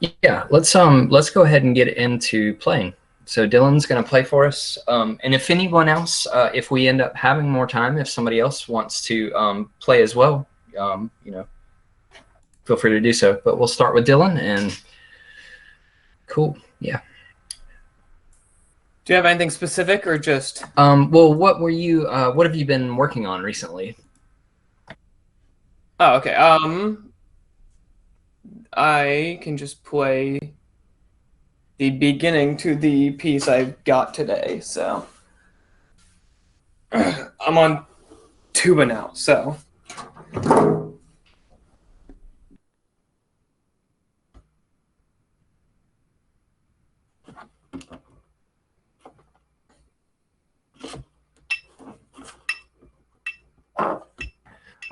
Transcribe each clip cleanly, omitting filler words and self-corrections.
Yeah, let's go ahead and get into playing. So Dylan's going to play for us, and if anyone else, if we end up having more time, if somebody else wants to play as well, you know, feel free to do so. But we'll start with Dylan, and cool, yeah. Do you have anything specific or just? Well, what have you been working on recently? Oh, okay. I can just play the beginning to the piece I got today. So I'm on tuba now. So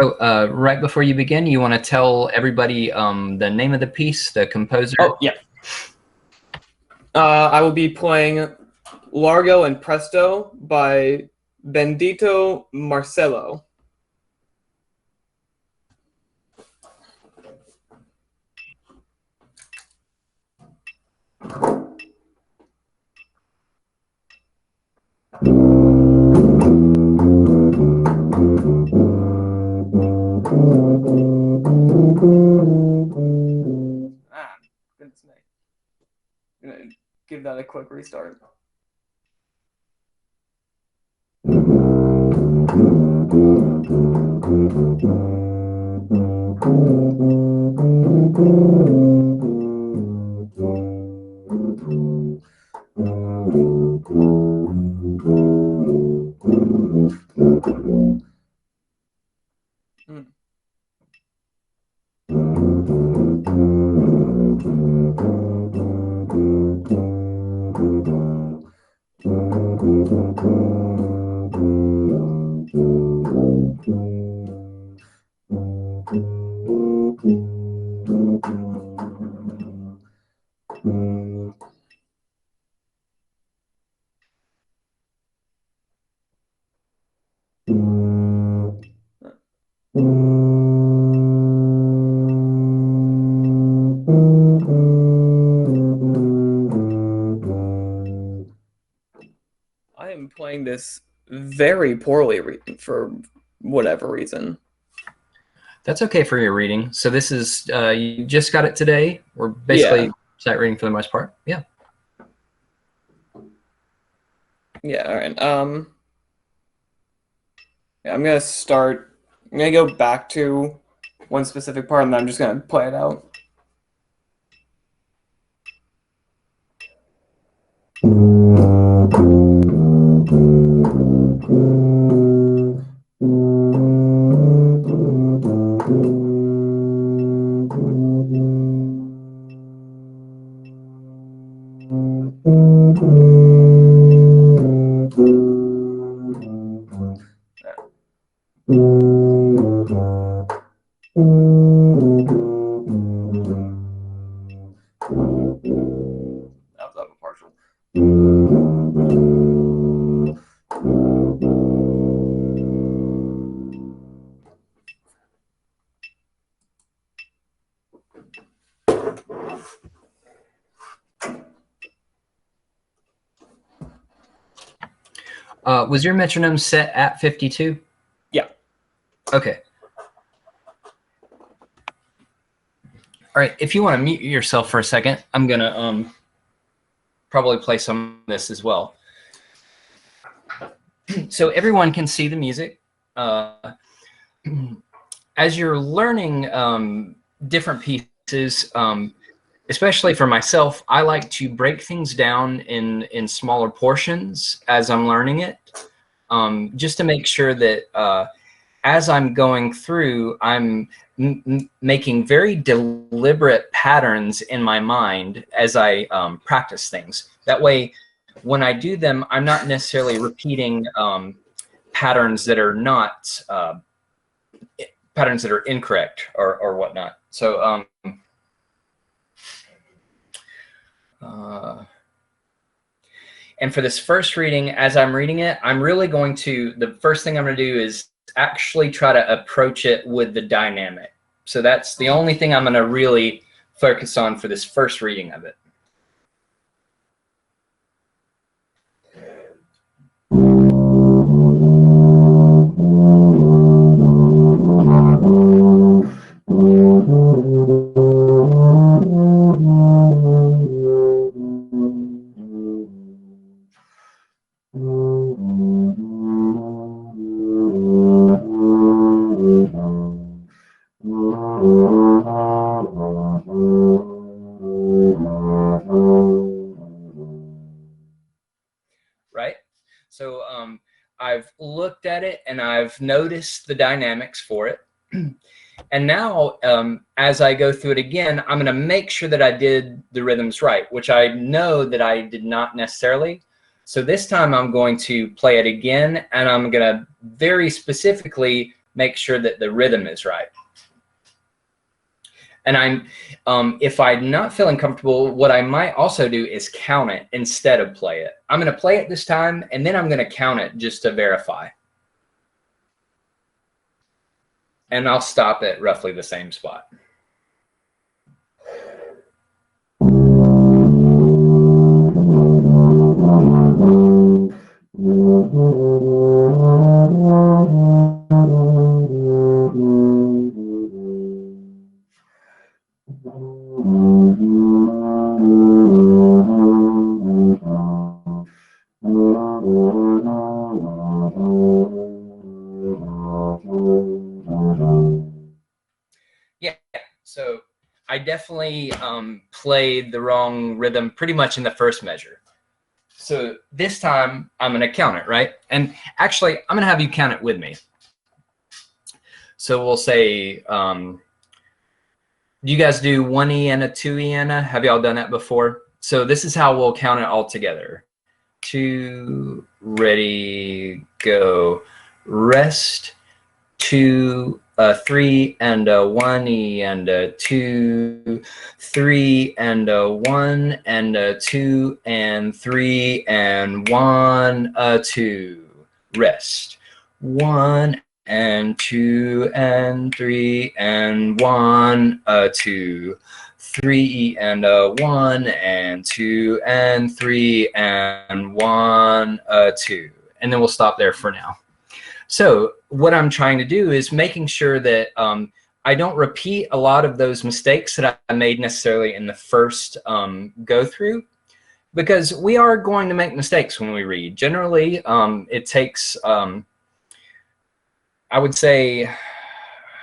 Oh, right before you begin, you want to tell everybody the name of the piece, the composer? oh yeah. I will be playing Largo and Presto by Bendito Marcelo. Goodness me. I'm gonna give that a quick restart. I am playing this very poorly for whatever reason. That's okay for your reading. So this is you just got it today. We're basically sight reading for the most part. Yeah. Yeah. All right. Yeah, I'm gonna start. I'm gonna go back to one specific part, and then I'm just gonna play it out. That was a partial. Was your metronome set at 52? Yeah. Okay. All right. If you want to mute yourself for a second, I'm gonna probably play some of this as well. So everyone can see the music. As you're learning different pieces, especially for myself, I like to break things down in smaller portions as I'm learning it, just to make sure that as I'm going through, I'm making very deliberate patterns in my mind as I practice things. That way, when I do them, I'm not necessarily repeating patterns that are not patterns that are incorrect or whatnot. So and for this first reading, as I'm reading it, I'm really going to, the first thing I'm going to do is actually try to approach it with the dynamic. So that's the only thing I'm going to really focus on for this first reading of it. Right? So I've looked at it and I've noticed the dynamics for it. And now, as I go through it again, I'm going to make sure that I did the rhythms right, which I know that I did not necessarily. So this time I'm going to play it again, and I'm going to very specifically make sure that the rhythm is right. And if I'm not feeling comfortable, what I might also do is count it instead of play it. I'm going to play it this time, and then I'm going to count it just to verify. And I'll stop at roughly the same spot. Yeah, so I definitely played the wrong rhythm pretty much in the first measure. So this time I'm going to count it, right? And actually, I'm going to have you count it with me. So we'll say, do you guys do 1E and a 2E and a? Have y'all done that before? So this is how we'll count it all together. 2, ready, go, rest, 2, 3 and a 1E and a 2, 3 and a 1 and a 2 and 3 and 1, 2, rest, 1 and 2 and 3 and 1, 2, 3 and a 1 and 2 and 3 and 1, 2. And then we'll stop there for now. So what I'm trying to do is making sure that I don't repeat a lot of those mistakes that I made necessarily in the first go through, because we are going to make mistakes when we read. Generally, it takes, I would say,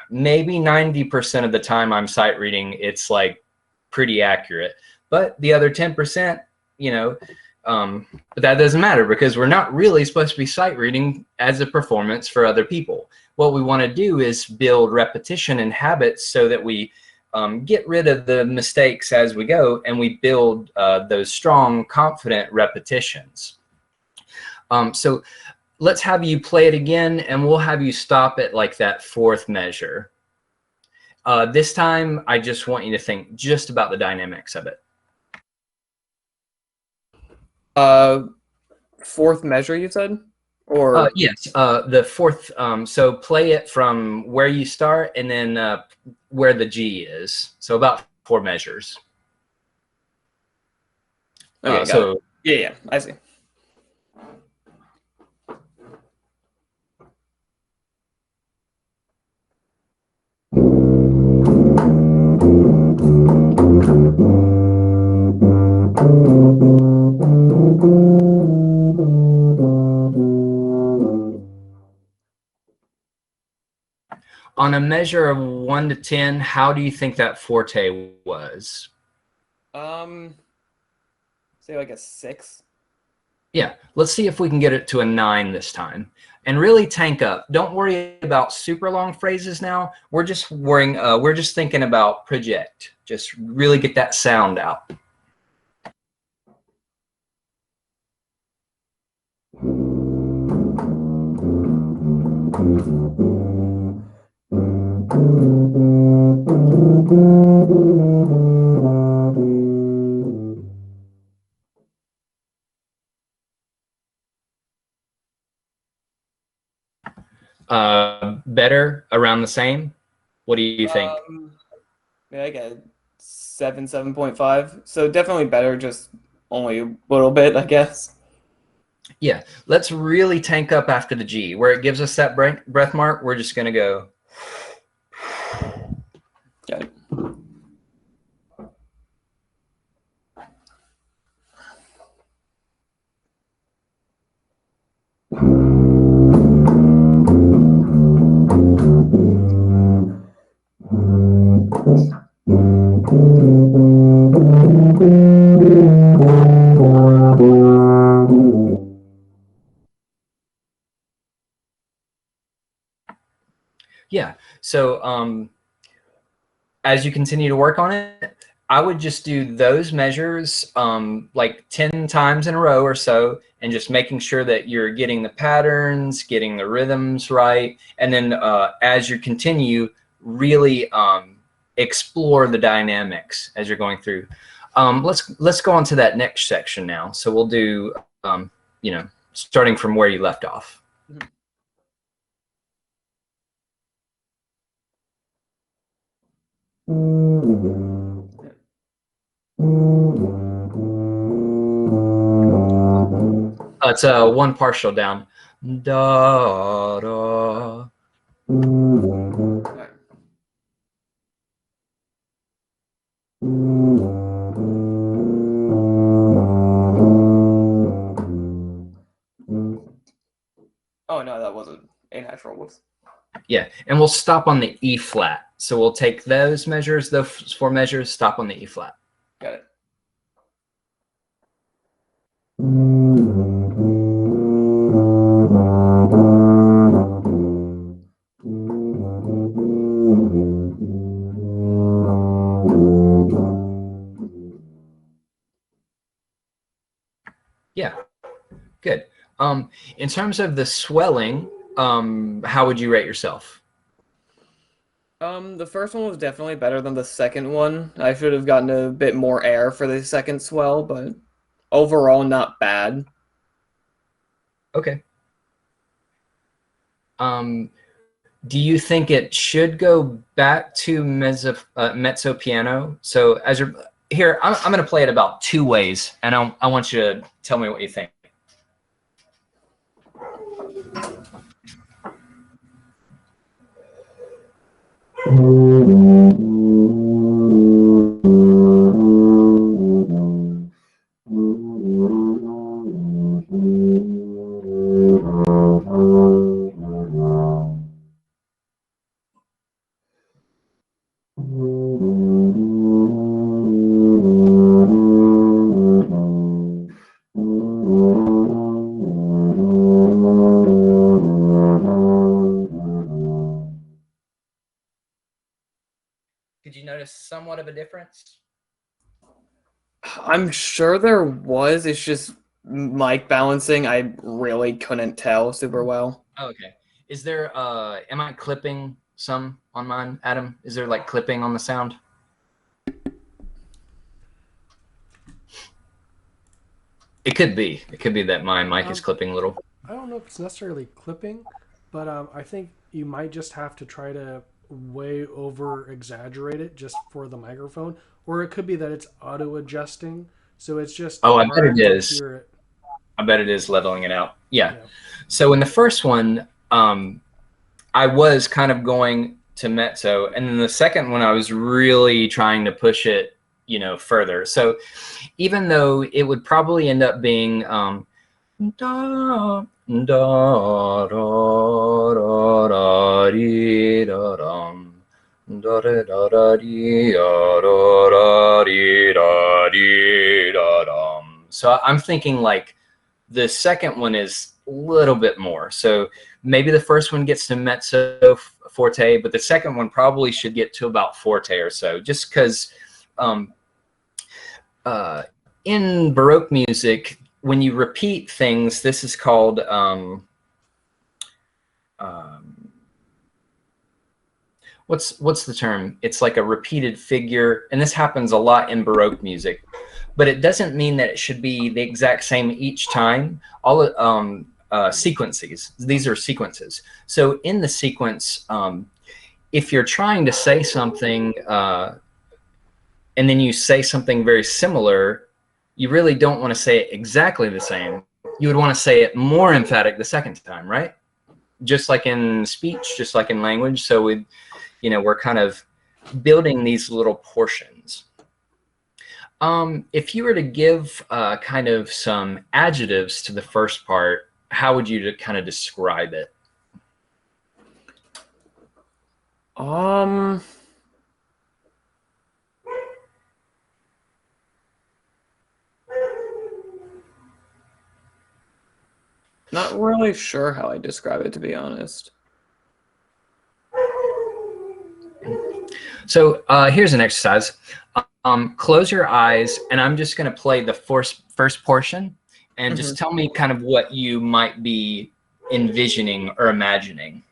maybe 90% of the time I'm sight reading, it's like pretty accurate. But the other 10%, you know, but that doesn't matter, because we're not really supposed to be sight reading as a performance for other people. What we want to do is build repetition and habits so that we get rid of the mistakes as we go, and we build those strong, confident repetitions. So let's have you play it again, and we'll have you stop at like that fourth measure. This time, I just want you to think just about the dynamics of it. Fourth measure, you said? Or yes, the fourth. So play it from where you start and then where the G is. So about 4 measures. okay, got it. Yeah, I see. On a measure of 1 to 10, how do you think that forte was? Say like a 6. Yeah, let's see if we can get it to a 9 this time. And really tank up. Don't worry about super long phrases now. We're just worrying. We're just thinking about project. Just really get that sound out. Better, around the same. What do you think? Maybe like a 7.5. So definitely better, just only a little bit, I guess. Yeah, let's really tank up after the G. Where it gives us that breath mark, we're just going to go. Got it. Yeah, so as you continue to work on it, I would just do those measures like 10 times in a row or so, and just making sure that you're getting the patterns, getting the rhythms right. And then as you continue, really explore the dynamics as you're going through. Let's go on to that next section now. So we'll do, you know, starting from where you left off. It's one partial down. Da, da. Oh no, that wasn't a natural. Whoops. Yeah, and we'll stop on the E flat. So we'll take those measures, those 4 measures, stop on the E flat. Got it. Yeah, good. In terms of the swelling, how would you rate yourself? The first one was definitely better than the second one. I should have gotten a bit more air for the second swell, but overall not bad. Okay. Do you think it should go back to mezzo piano? So as you're here, I'm going to play it about 2 ways, and I want you to tell me what you think. Did you notice somewhat of a difference? I'm sure there was. It's just mic balancing. I really couldn't tell super well. Oh, okay. Is there am I clipping some on mine, Adam? Is there like clipping on the sound? It could be. It could be that my mic is clipping a little. I don't know if it's necessarily clipping, but I think you might just have to try to way over exaggerate it just for the microphone, or it could be that it's auto adjusting, so it's just Oh, I bet hard it to is. hear it. I bet it is leveling it out. Yeah. Yeah. So in the first one, I was kind of going to mezzo, and then the second one, I was really trying to push it, you know, further. So even though it would probably end up being da, da, da, da, da, dee, da, dum. Da, da, da, da, dee, da, da, da, dee, da, dee, da, dum. So I'm thinking like the second one is a little bit more. So maybe the first one gets to mezzo forte, but the second one probably should get to about forte or so, just because in Baroque music, when you repeat things, this is called what's the term? It's like a repeated figure, and this happens a lot in Baroque music, but it doesn't mean that it should be the exact same each time. All sequences. These are sequences. So in the sequence, if you're trying to say something and then you say something very similar, you really don't want to say it exactly the same. You would want to say it more emphatic the second time, right? Just like in speech, just like in language. So we're kind of building these little portions. If you were to give kind of some adjectives to the first part, how would you kind of describe it? Not really sure how I describe it, to be honest. So here's an exercise. Close your eyes, and I'm just going to play the first portion, and just tell me kind of what you might be envisioning or imagining.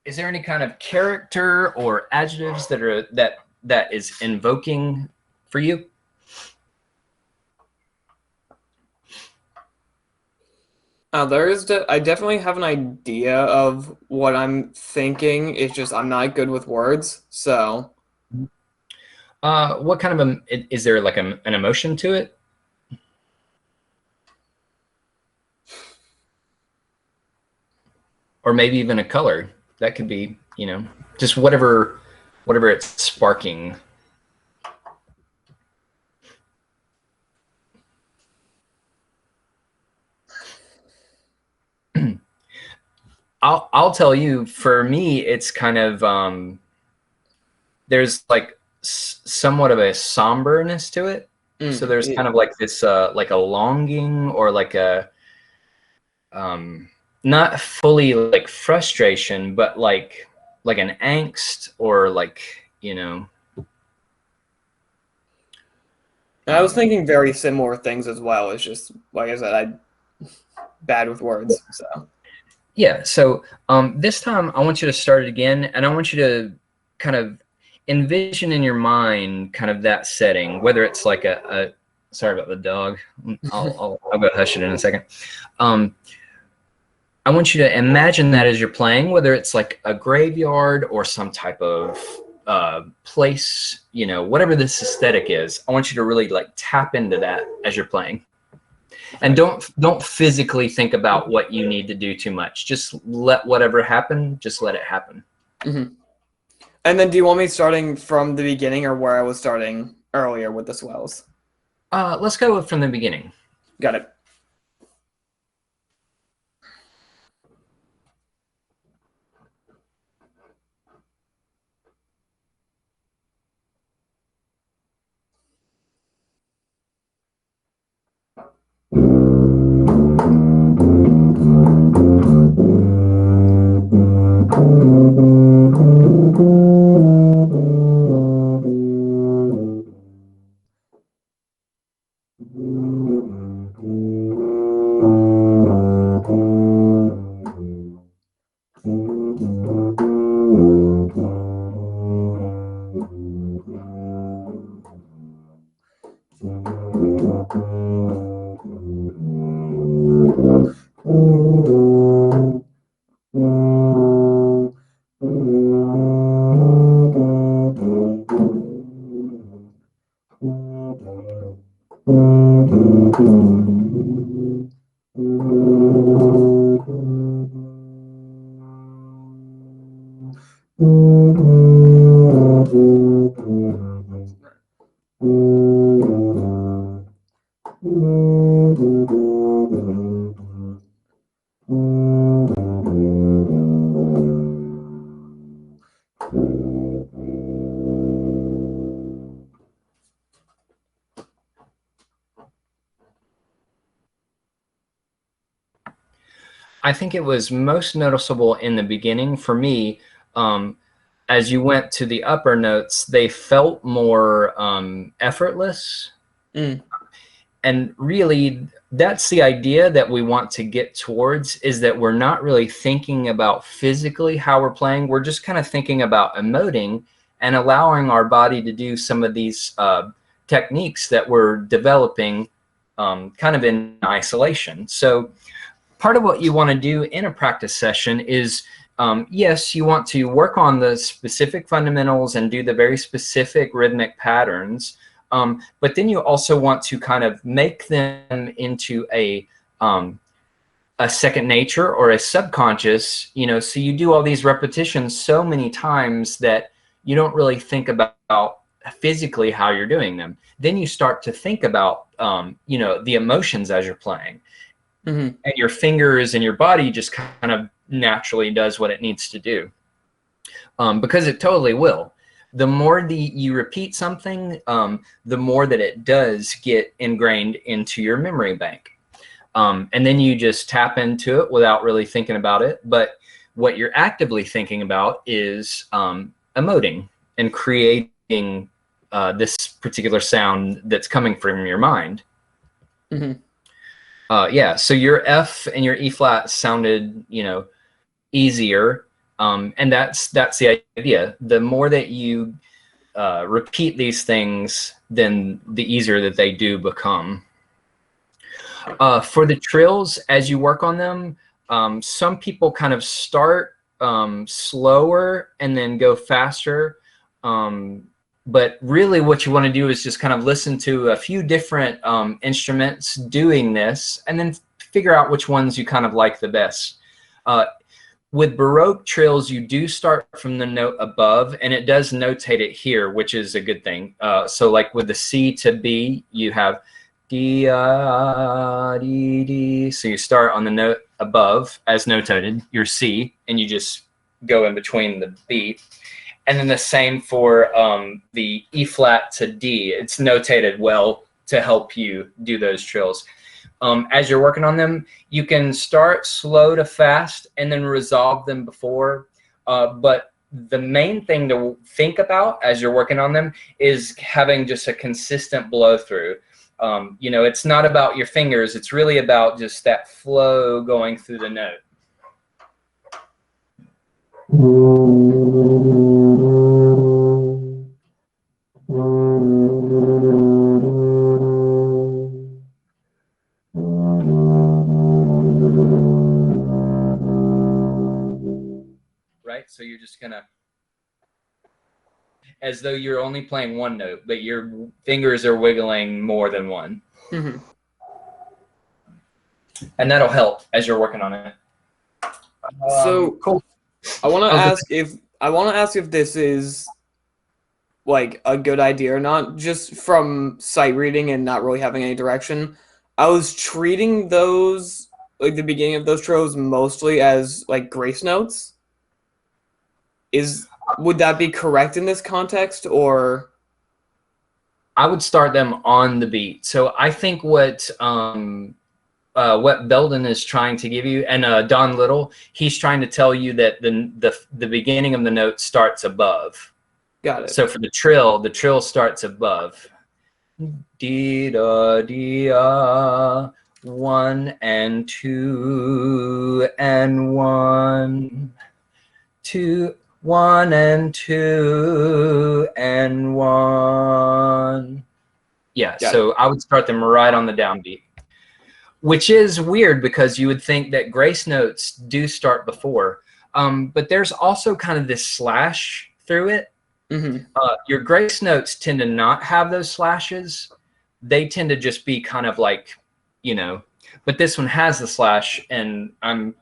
Is there any kind of character or adjectives that is invoking for you? I definitely have an idea of what I'm thinking. It's just I'm not good with words, so. What kind of is there like an emotion to it? Or maybe even a color. That could be, just whatever it's sparking. I'll tell you, for me, it's kind of there's like somewhat of a somberness to it. So there's kind of like this like a longing, or like a not fully like frustration, but like an angst, or like, I was thinking very similar things as well. It's just, like I said, I'm bad with words, so. Yeah, so this time I want you to start it again, and I want you to kind of envision in your mind kind of that setting, whether it's like a sorry about the dog. I'll go hush it in a second. I want you to imagine that as you're playing, whether it's like a graveyard or some type of place, whatever this aesthetic is. I want you to really like tap into that as you're playing. And don't physically think about what you need to do too much. Just let whatever happen, just let it happen. And then do you want me starting from the beginning, or where I was starting earlier with the swells? Let's go from the beginning. Got it. I think it was most noticeable in the beginning for me. As you went to the upper notes, they felt more effortless. Mm. And really, that's the idea that we want to get towards, is that we're not really thinking about physically how we're playing. We're just kind of thinking about emoting and allowing our body to do some of these techniques that we're developing kind of in isolation. So part of what you want to do in a practice session is, yes, you want to work on the specific fundamentals and do the very specific rhythmic patterns, but then you also want to kind of make them into a second nature or a subconscious, you know, so you do all these repetitions so many times that you don't really think about physically how you're doing them. Then you start to think about, you know, the emotions as you're playing. Mm-hmm. And your fingers and your body just kind of naturally does what it needs to do, because it totally will. The more you repeat something, the more that it does get ingrained into your memory bank. And then you just tap into it without really thinking about it. But what you're actively thinking about is emoting and creating this particular sound that's coming from your mind. Mm-hmm. Yeah, so your F and your E flat sounded, you know, easier, and that's the idea. The more that you repeat these things, then the easier that they do become. For the trills, as you work on them, some people kind of start slower and then go faster. But really what you want to do is just kind of listen to a few different instruments doing this and then figure out which ones you kind of like the best. With Baroque trills, you do start from the note above, and it does notate it here, which is a good thing. So like with the C to B, you have D, D, D. So you start on the note above, as notated, your C, and you just go in between the B. And then the same for the E flat to D. It's notated well to help you do those trills. As you're working on them, you can start slow to fast and then resolve them before. But the main thing to think about as you're working on them is having just a consistent blow through. You know, it's not about your fingers. It's really about just that flow going through the note. Right? So you're just gonna, as though you're only playing one note, but your fingers are wiggling more than one. Mm-hmm. And that'll help as you're working on it. So cool. I want to ask if this is like a good idea or not, just from sight reading and not really having any direction. I was treating those, like the beginning of those trills, mostly as like grace notes. Would that be correct in this context, or? I would start them on the beat. So I think what Belden is trying to give you, and Don Little, he's trying to tell you that the beginning of the note starts above. Got it. So for the trill starts above. Dee da dee ah, 1 and 2 and 1, 2, 1 and 2 and 1. Yeah, so I would start them right on the downbeat, which is weird because you would think that grace notes do start before, but there's also kind of this slash through it. Mm-hmm. Your grace notes tend to not have those slashes. They tend to just be kind of like, you know, but this one has the slash, and I'm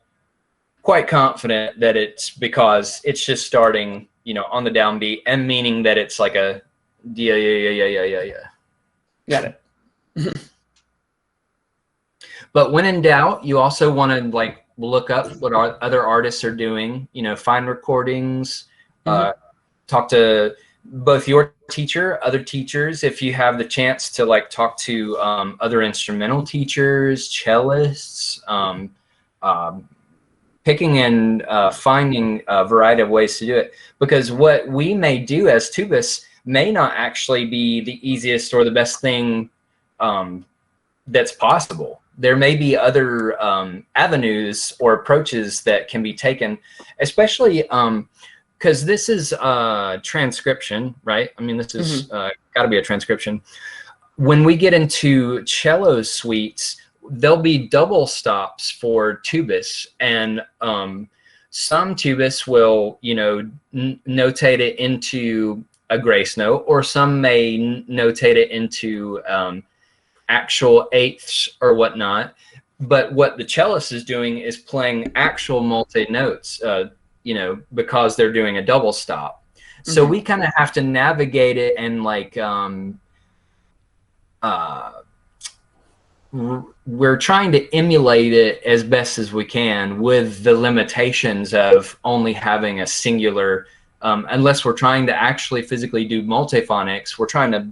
quite confident that it's because it's just starting, you know, on the downbeat, and meaning that it's like a yeah. Got it. But when in doubt, you also want to like look up what other artists are doing, you know, find recordings, talk to both your teacher, other teachers, if you have the chance to like talk to other instrumental teachers, cellists, picking and finding a variety of ways to do it, because what we may do as tubists may not actually be the easiest or the best thing that's possible. There may be other avenues or approaches that can be taken, especially because this is transcription, right? I mean, this is got to be a transcription. When we get into cello suites, there'll be double stops for tubists, and some tubists will, you know, notate it into a grace note, or some may notate it into actual eighths or whatnot. But what the cellist is doing is playing actual multi notes, you know, because they're doing a double stop. So we kind of have to navigate it and like we're trying to emulate it as best as we can with the limitations of only having a singular, unless we're trying to actually physically do multiphonics, we're trying to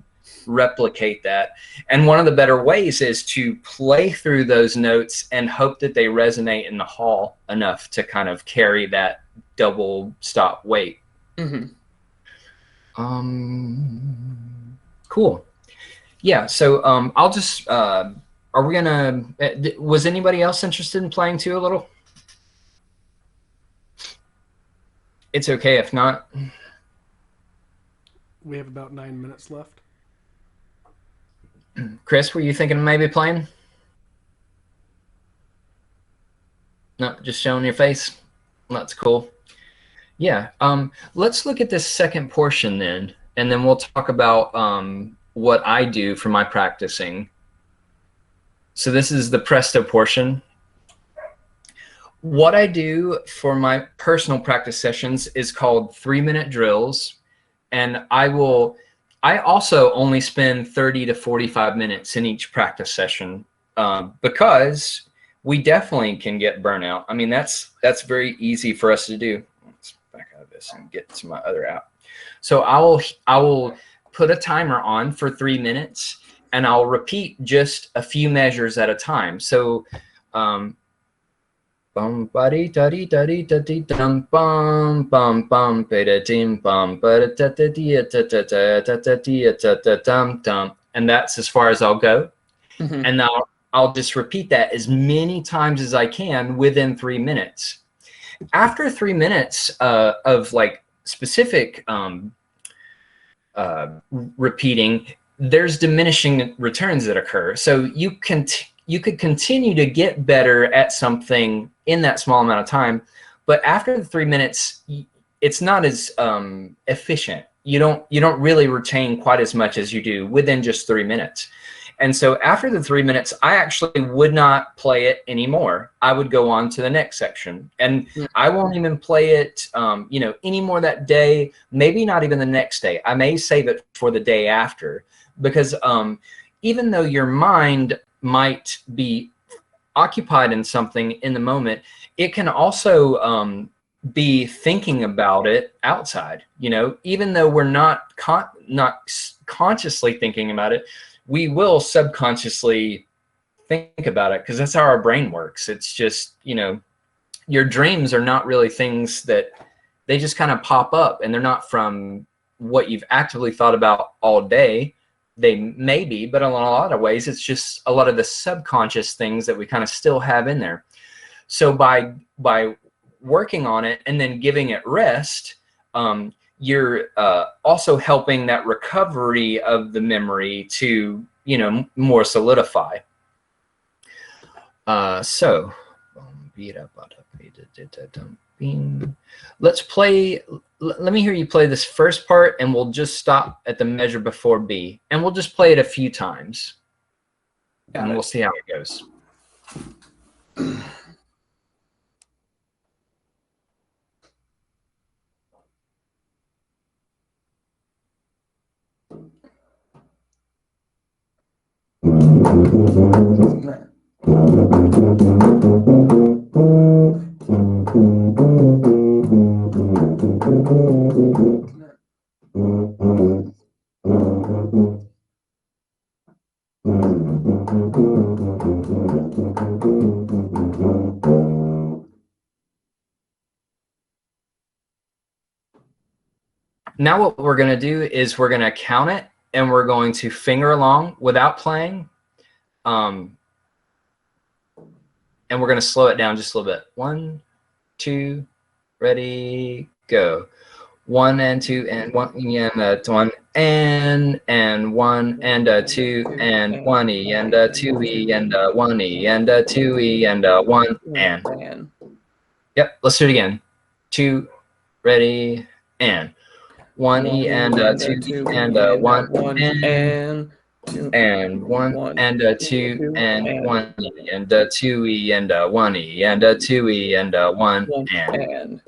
replicate that. And one of the better ways is to play through those notes and hope that they resonate in the hall enough to kind of carry that double stop weight. Cool. Yeah, so I'll just are we gonna was anybody else interested in playing too a little? It's okay if not. We have about 9 minutes left. Chris, were you thinking of maybe playing? No, just showing your face. That's cool. Yeah. Let's look at this second portion then, and then we'll talk about what I do for my practicing. So this is the presto portion. What I do for my personal practice sessions is called 3-minute drills, and I also only spend 30 to 45 minutes in each practice session because we definitely can get burnout. I mean, that's very easy for us to do. Let's back out of this and get to my other app. So I will put a timer on for 3 minutes, and I'll repeat just a few measures at a time. So bum buddy duddy duddy duddy dum bum bum bum beta dim bum bada da da dia da da da da da dia da da dum dum, and that's as far as I'll go. And now I'll just repeat that as many times as I can within 3 minutes. After 3 minutes of like specific repeating, there's diminishing returns that occur. So you could continue to get better at something in that small amount of time, but after the 3 minutes, it's not as efficient. You don't really retain quite as much as you do within just 3 minutes. And so after the 3 minutes, I actually would not play it anymore. I would go on to the next section, and I won't even play it, you know, anymore that day. Maybe not even the next day. I may save it for the day after, because even though your mind might be occupied in something in the moment, it can also be thinking about it outside. You know, even though we're not consciously thinking about it, we will subconsciously think about it, because that's how our brain works. It's just, you know, your dreams are not really things that they just kind of pop up, and they're not from what you've actively thought about all day. They may be, but in a lot of ways, it's just a lot of the subconscious things that we kind of still have in there. So by working on it and then giving it rest, you're also helping that recovery of the memory to, you know, more solidify. So let's play. Let me hear you play this first part, and we'll just stop at the measure before B, and we'll just play it a few times, and we'll see how it goes. Now what we're going to do is we're going to count it, and we're going to finger along without playing. And we're going to slow it down just a little bit. 1, 2, ready, go. 1 and 2 and 1 and 1 and 1 and 2 and 1 E and 2 E and 1 E and 2 E and 1 and. Yep, let's do it again. 2, ready, and 1 E and 2 E and 1 and 1 and 2 and 1 E and 2 E and 1 E and 2 E and 1 and.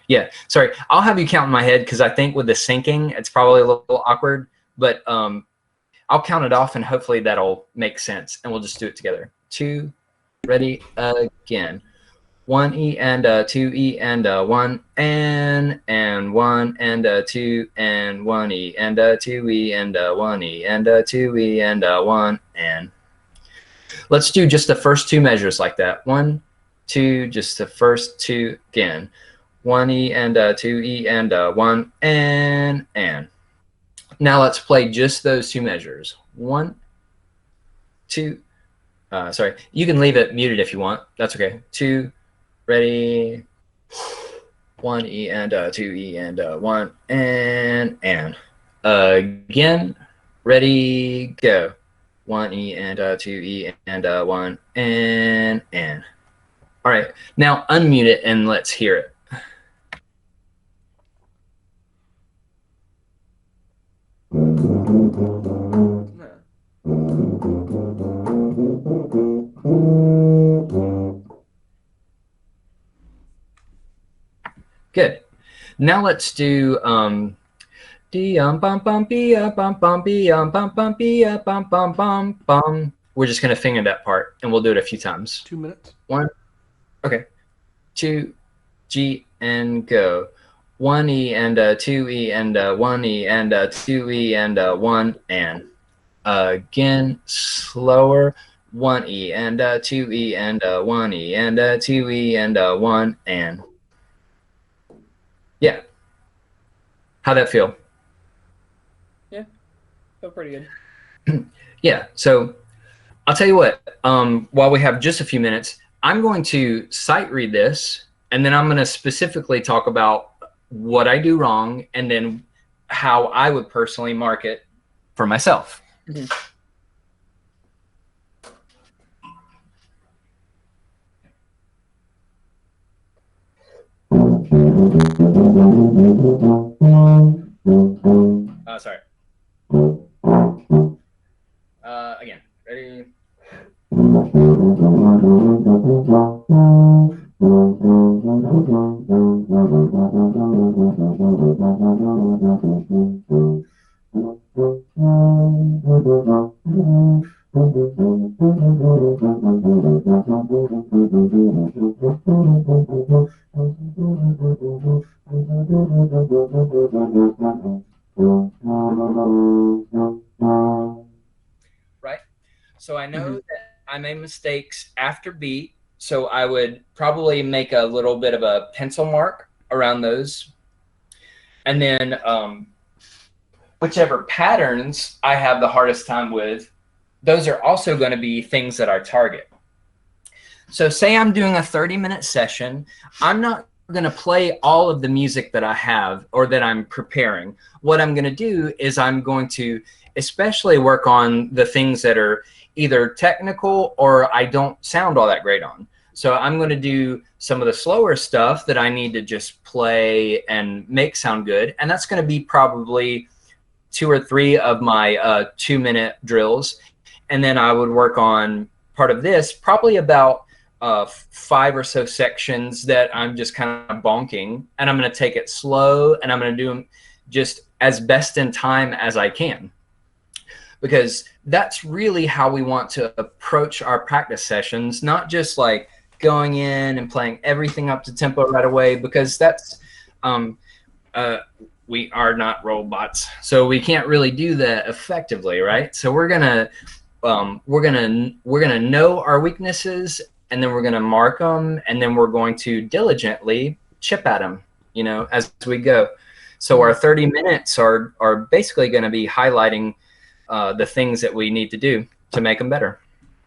Yeah, sorry. I'll have you count in my head because I think with the syncing, it's probably a little awkward. But I'll count it off, and hopefully that'll make sense, and we'll just do it together. 2, ready, again. 1 E and 2 E and 1 and 1 and 2 and 1 E and 2 E and 1 E and 2 E and 1 and. Let's do just the first 2 measures like that. 1, 2, just the first 2 again. 1 E and 2 E and 1 and. Now let's play just those 2 measures. 1, 2. Sorry, you can leave it muted if you want. That's okay. 2, ready. 1 E and 2 E and 1 and. Again, ready, go. 1 E and 2 E and 1 and. All right, now unmute it and let's hear it. Good. Now let's do bum bum bum bum bum bum bum bum bum. We're just gonna finger that part, and we'll do it a few times. 2 minutes. 1, okay. 2, G and go. 1 E and 2 E and 1 E and 2 E and 1 and. Again, slower. 1 E and 2 E and 1 E and 2 E and 1 and. Yeah. How'd that feel? Yeah, feel pretty good. Yeah. So I'll tell you what. While we have just a few minutes, I'm going to sight read this, and then I'm going to specifically talk about what I do wrong, and then how I would personally mark it for myself. Mm-hmm. Sorry. Again. Ready? Right. So I know that I made mistakes after beat, so I would probably make a little bit of a pencil mark around those. And then whichever patterns I have the hardest time with, those are also going to be things that I target. So say I'm doing a 30-minute session, I'm not going to play all of the music that I have or that I'm preparing. What I'm going to do is I'm going to especially work on the things that are either technical or I don't sound all that great on. So I'm going to do some of the slower stuff that I need to just play and make sound good. And that's going to be probably 2 or 3 of my 2-minute drills. And then I would work on part of this, probably about 5 or so sections that I'm just kind of bonking. And I'm going to take it slow, and I'm going to do them just as best in time as I can. Because that's really how we want to approach our practice sessions, not just like going in and playing everything up to tempo right away, because that's we are not robots, so we can't really do that effectively, right? So we're gonna know our weaknesses, and then we're gonna mark them, and then we're going to diligently chip at them, you know, as we go. So our 30 minutes are basically going to be highlighting the things that we need to do to make them better.